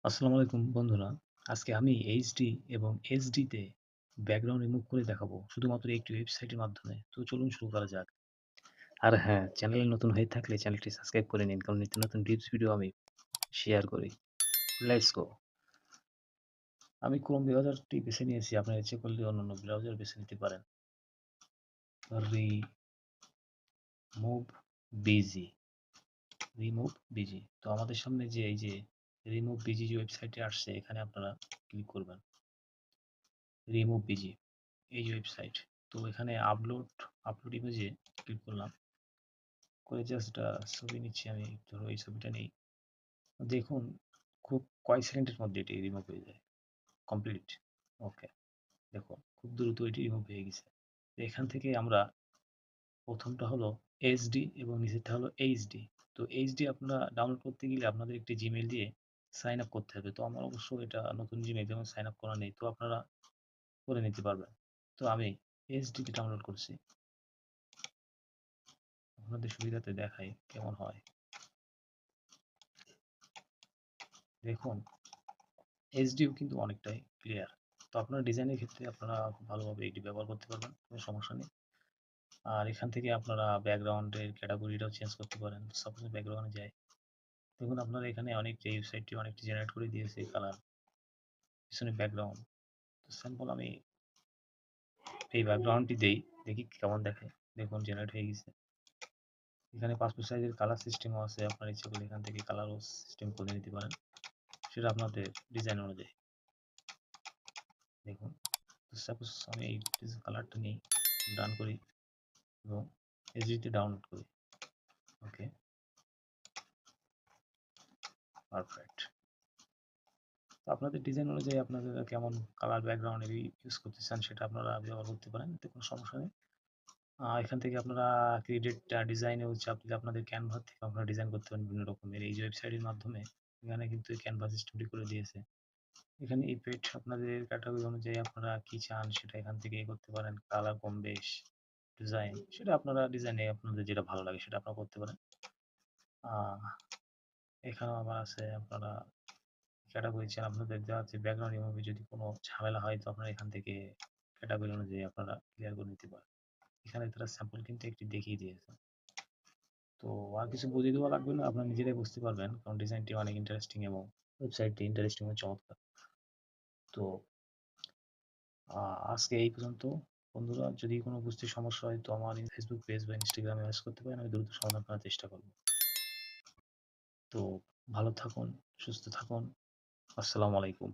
আসসালামু আলাইকুম বন্ধুরা। আজকে আমি এইচডি এবং এসডি তে ব্যাকগ্রাউন্ড রিমুভ করে দেখাবো শুধুমাত্র একটি ওয়েবসাইটের মাধ্যমে। তো চলুন শুরু করা যাক। আর হ্যাঁ, চ্যানেলে নতুন হয়ে থাকলে চ্যানেলটি সাবস্ক্রাইব করে নিন কারণ নিত্য নতুন টিপস ভিডিও আমি শেয়ার করি। Let's go. আমি ক্রোম ব্রাউজারটি বেছে নিয়েছি। আপনারা ইচ্ছে করলে অন্যান্য ব্রাউজার বেছে নিতে পারেন। Remove busy remove busy. তো আমাদের সামনে যে এই যে রিমুভ বিজি যে ওয়েবসাইটটি আসছে এখানে আপনারা ক্লিক করবেন। রিমুভ বিজি এই যে ওয়েবসাইট। তো এখানে আপলোড ইমেজে ক্লিক করলাম। করে জাস্ট ছবি নিচ্ছি আমি। ধরো এই ছবিটা নেই। দেখুন খুব কয়েক সেকেন্ডের মধ্যে এটি রিমুভ হয়ে যায়। কমপ্লিট। ওকে। দেখুন খুব দ্রুত এটি রিমুভ হয়ে গেছে। এখান থেকে আমরা প্রথমটা হলো এসডি এবং নিচেরটা হলো এইচডি। তো এইচডি আপনারা ডাউনলোড করতে গেলে আপনাদের একটি জিমেইল দিয়ে সাইন আপ করতে হবে। তো আমার অবশ্য এটা নতুন জিমেইল যেমন সাইন আপ করা নেই। তো আপনারা করে নিতে পারবেন। তো আমি এইচডিটি ডাউনলোড করছি। আপনাদের সুবিধাতে দেখাই কেমন হয়। দেখুন এইচডিও কিন্তু অনেকটাই ক্লিয়ার। তো আপনার ডিজাইনের ক্ষেত্রে আপনারা খুব ভালোভাবে এটি ব্যবহার করতে পারবেন, কোনো সমস্যা নেই। আর এখান থেকে আপনারা ব্যাকগ্রাউন্ডের ক্যাটাগরিটাও চেঞ্জ করতে পারেন। সাপোজ ব্যাকগ্রাউন্ডে যাই, দেখুন আপনারা এখানে অনেকটা এই ওয়েবসাইটটি অনেকটি জেনারেট করে দিয়েছে কালার, পিছনে ব্যাকগ্রাউন্ড। তো স্যাম্পল আমি এই ব্যাকগ্রাউন্ডটি দেই, দেখি কেমন দেখে। দেখুন জেনারেট হয়ে গেছে। এখানে পাসপোর্ট সাইজের কালার সিস্টেমও আছে। আপনার ইচ্ছে করলে এখান থেকে কালারও সিস্টেম করে নিতে পারেন, সেটা আপনাদের ডিজাইন অনুযায়ী। দেখুন সাপোজ আমি এই কালারটা নিই, ডান করি এবং এইচডিতে ডাউনলোড করি। ওকে, পারফেক্ট। তো আপনাদের ডিজাইন অনুযায়ী আপনাদের কেমন কালার ব্যাকগ্রাউন্ড ইউজ করতে চান সেটা আপনারা ব্যবহার করতে পারেন, এতে কোনো সমস্যা নেই। এখান থেকে আপনারা ক্রিয়েটেড ডিজাইনে চাপ দিলে আপনাদের ক্যানভা থেকে আপনারা ডিজাইন করতে পারেন বিভিন্ন রকমের। এই যে ওয়েবসাইটের মাধ্যমে এখানে কিন্তু ক্যানভা সিস্টেমটি করে দিয়েছে। এখানে ইফেক্ট আপনাদের ক্যাটাগরি অনুযায়ী আপনারা কি চান সেটা এখান থেকে করতে পারেন। কালার কম বেশ ডিজাইন সেটা আপনারা ডিজাইনে আপনাদের যেটা ভালো লাগে সেটা আপনারা করতে পারেন। আহ এখানেও আবার আছে আপনারা ক্যাটাগরি চান আপনাদের দেওয়া আছে। ব্যাকগ্রাউন্ড রিমুভে যদি কোনো ঝামেলা হয় তো আপনারা এখান থেকে ক্যাটাগরি অনুযায়ী আপনারা ক্লিয়ার করে নিতে পারেন। এখানে তারা স্যাম্পল কিন্তু একটি দেখিয়ে দিয়েছে। তো আর কিছু বুঝিয়ে দেওয়া লাগবে না, আপনারা নিজেরাই বুঝতে পারবেন কারণ ডিজাইনটি অনেক ইন্টারেস্টিং এবং ওয়েবসাইটটি ইন্টারেস্টিং এবং চমৎকার। তো আজকে এই পর্যন্ত। বন্ধুরা যদি কোনো বুঝতে সমস্যা হয় তো আমার ফেসবুক পেজ বা ইনস্টাগ্রামে মেসেজ করতে পারেন, আমি দ্রুত সমাধান করার চেষ্টা করব। তো ভালো থাকুন, সুস্থ থাকুন। আসসালামু আলাইকুম।